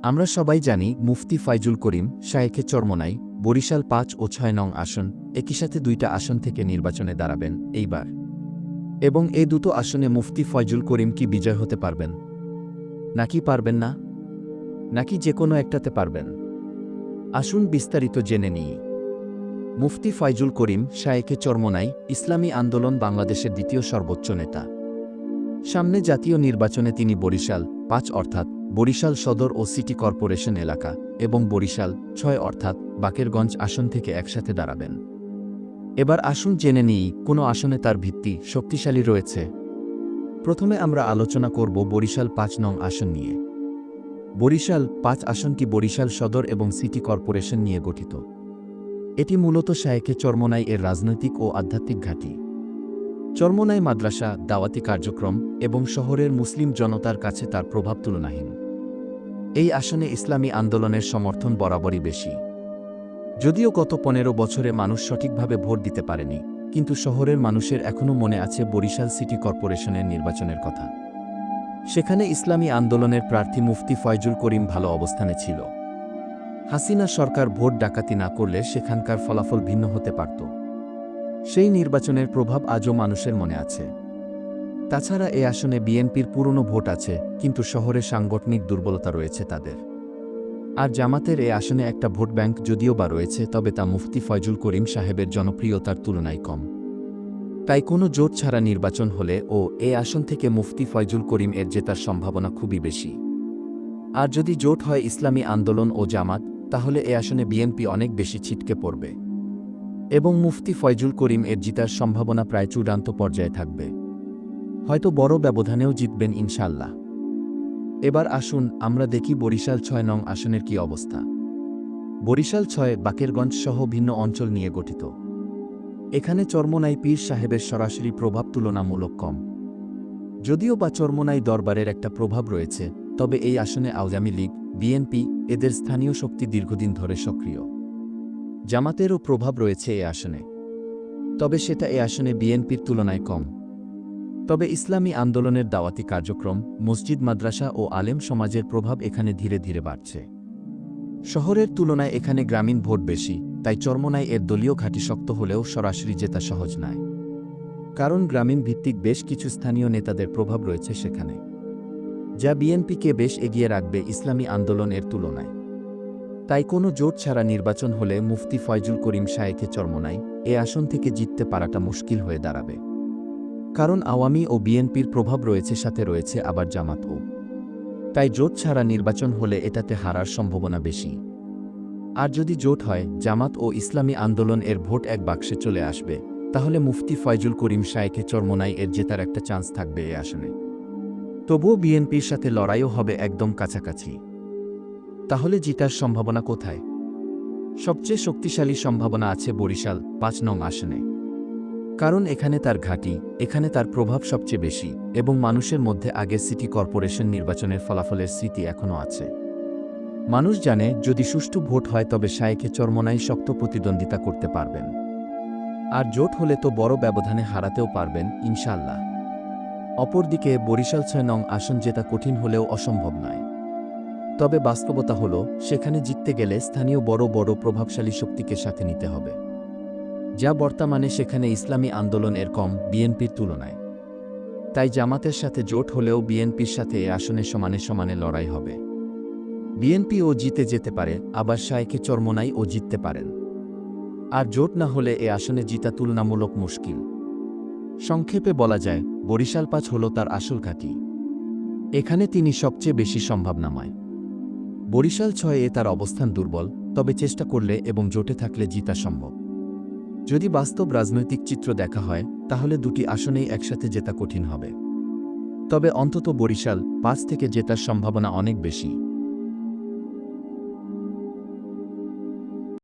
আমরা সবাই জানি মুফতি ফাইজুল করিম শায়েখে চরমোনাই বরিশাল ৫ ও ৬ নং আসন একই সাথে দুইটা আসন থেকে নির্বাচনে দাঁড়াবেন এইবার, এবং এই দুটো আসনে মুফতি ফয়জুল করিম কি বিজয় হতে পারবেন, নাকি পারবেন না, নাকি যে কোনো একটাতে পারবেন? আসুন বিস্তারিত জেনে নিই। মুফতি ফয়জুল করিম শায়েখে চরমোনাই ইসলামী আন্দোলন বাংলাদেশের দ্বিতীয় সর্বোচ্চ নেতা। সামনে জাতীয় নির্বাচনে তিনি বরিশাল ৫ অর্থাৎ বরিশাল সদর ও সিটি কর্পোরেশন এলাকা এবং বরিশাল ৬ অর্থাৎ বাকেরগঞ্জ আসন থেকে একসাথে দাঁড়াবেন। এবার আসুন জেনে নিই কোন আসনে তার ভিত্তি শক্তিশালী রয়েছে। প্রথমে আমরা আলোচনা করব বরিশাল ৫ নং আসন নিয়ে। বরিশাল ৫ আসনটি বরিশাল সদর এবং সিটি কর্পোরেশন নিয়ে গঠিত। এটি মূলত শায়েখে চরমোনাই এর রাজনৈতিক ও আধ্যাত্মিক ঘাঁটি। চরমোনাই মাদ্রাসা, দাওয়াতি কার্যক্রম এবং শহরের মুসলিম জনতার কাছে তার প্রভাব তুলনাহীন। এই আসনে ইসলামী আন্দোলনের সমর্থন বরাবরই বেশি। যদিও গত ১৫ বছরে মানুষ সঠিকভাবে ভোট দিতে পারেনি, কিন্তু শহরের মানুষের এখনও মনে আছে বরিশাল সিটি কর্পোরেশনের নির্বাচনের কথা। সেখানে ইসলামী আন্দোলনের প্রার্থী মুফতি ফয়জুল করিম ভালো অবস্থানে ছিল। হাসিনা সরকার ভোট ডাকাতি না করলে সেখানকার ফলাফল ভিন্ন হতে পারত। সেই নির্বাচনের প্রভাব আজও মানুষের মনে আছে। তাছাড়া এ আসনে বিএনপির পুরনো ভোট আছে, কিন্তু শহরে সাংগঠনিক দুর্বলতা রয়েছে তাদের। আর জামাতের এ আসনে একটা ভোট ব্যাংক যদিও বা রয়েছে, তবে তা মুফতি ফয়জুল করিম সাহেবের জনপ্রিয়তার তুলনায় কম। তাই কোনো জোট ছাড়া নির্বাচন হলে ও এ আসন থেকে মুফতি ফয়জুল করিম এর জেতার সম্ভাবনা খুবই বেশি। আর যদি জোট হয় ইসলামী আন্দোলন ও জামাত, তাহলে এ আসনে বিএনপি অনেক বেশি ছিটকে পড়বে এবং মুফতি ফয়জুল করিম এর জিতার সম্ভাবনা প্রায় চূড়ান্ত পর্যায়ে থাকবে। হয়তো বড় ব্যবধানেও জিতবেন ইনশাল্লাহ। এবার আসুন আমরা দেখি বরিশাল ৬ নং আসনের কি অবস্থা। বরিশাল ৬ বাকেরগঞ্জ সহ ভিন্ন অঞ্চল নিয়ে গঠিত। এখানে চরমোনাই পীর সাহেবের সরাসরি প্রভাব তুলনামূলক কম। যদিও বা চরমোনাই দরবারের একটা প্রভাব রয়েছে, তবে এই আসনে আওয়ামী লীগ, বিএনপি এদের স্থানীয় শক্তি দীর্ঘদিন ধরে সক্রিয়। জামাতেরও প্রভাব রয়েছে এ আসনে, তবে সেটা এ আসনে বিএনপির তুলনায় কম। তবে ইসলামী আন্দোলনের দাওয়াতি কার্যক্রম, মসজিদ মাদ্রাসা ও আলেম সমাজের প্রভাব এখানে ধীরে ধীরে বাড়ছে। শহরের তুলনায় এখানে গ্রামীণ ভোট বেশি, তাই চরমোনাই এর দলীয় ঘাঁটি শক্ত হলেও সরাসরি জেতা সহজ নয়। কারণ গ্রামীণ ভিত্তিক বেশ কিছু স্থানীয় নেতাদের প্রভাব রয়েছে সেখানে, যা বিএনপিকে বেশ এগিয়ে রাখবে ইসলামী আন্দোলন এর তুলনায়। তাই কোনো জোট ছাড়া নির্বাচন হলে মুফতি ফয়জুল করিম শায়েখে চরমোনাই এ আসন থেকে জিততে পারাটা মুশকিল হয়ে দাঁড়াবে। কারণ আওয়ামী ও বিএনপির প্রভাব রয়েছে, সাথে রয়েছে আবার জামাতও। তাই জোট ছাড়া নির্বাচন হলে এটাতে হারার সম্ভাবনা বেশি। আর যদি জোট হয়, জামাত ও ইসলামী আন্দোলন এর ভোট এক বাক্সে চলে আসবে, তাহলে মুফতি ফয়জুল করিম শায়েখে চরমোনাই এর জেতার একটা চান্স থাকবে এ আসনে। তবুও বিএনপির সাথে লড়াইও হবে একদম কাছাকাছি। তাহলে জিতার সম্ভাবনা কোথায়? সবচেয়ে শক্তিশালী সম্ভাবনা আছে বরিশাল ৫ নং আসনে। কারণ এখানে তার ঘাঁটি, এখানে তার প্রভাব সবচেয়ে বেশি, এবং মানুষের মধ্যে আগের সিটি কর্পোরেশন নির্বাচনের ফলাফলের স্মৃতি এখনও আছে। মানুষ জানে যদি সুষ্ঠু ভোট হয় তবে শায়েখে চরমোনাই শক্ত প্রতিদ্বন্দ্বিতা করতে পারবেন। আর জোট হলে তো বড় ব্যবধানে হারাতেও পারবেন ইনশাল্লাহ। অপরদিকে বরিশাল ৬ নং আসন জেতা কঠিন হলেও অসম্ভব নয়। তবে বাস্তবতা হল, সেখানে জিততে গেলে স্থানীয় বড় বড় প্রভাবশালী শক্তিকে সাথে নিতে হবে, যা বর্তমানে সেখানে ইসলামী আন্দোলন এর কম বিএনপির তুলনায়। তাই জামাতের সাথে জোট হলেও বিএনপির সাথে এ আসনে সমানে সমানে লড়াই হবে। বিএনপি ও জিতে যেতে পারে, আবার শায়েখে চরমোনাই ও জিততে পারেন। আর জোট না হলে এ আসনে জিতা তুলনামূলক মুশকিল। সংক্ষেপে বলা যায়, বরিশাল ৫ হল তার আসল ঘাঁটি। এখানে তিনি সবচেয়ে বেশি সম্ভাবনাময়। বরিশাল ৬ এ তার অবস্থান দুর্বল, তবে চেষ্টা করলে এবং জোটে থাকলে জিতা সম্ভব। যদি বাস্তব রাজনৈতিক চিত্র দেখা হয়, তাহলে দুটি আসনেই একসাথে জেতা কঠিন হবে। তবে অন্তত বরিশাল ৫ থেকে জেতার সম্ভাবনা অনেক বেশি।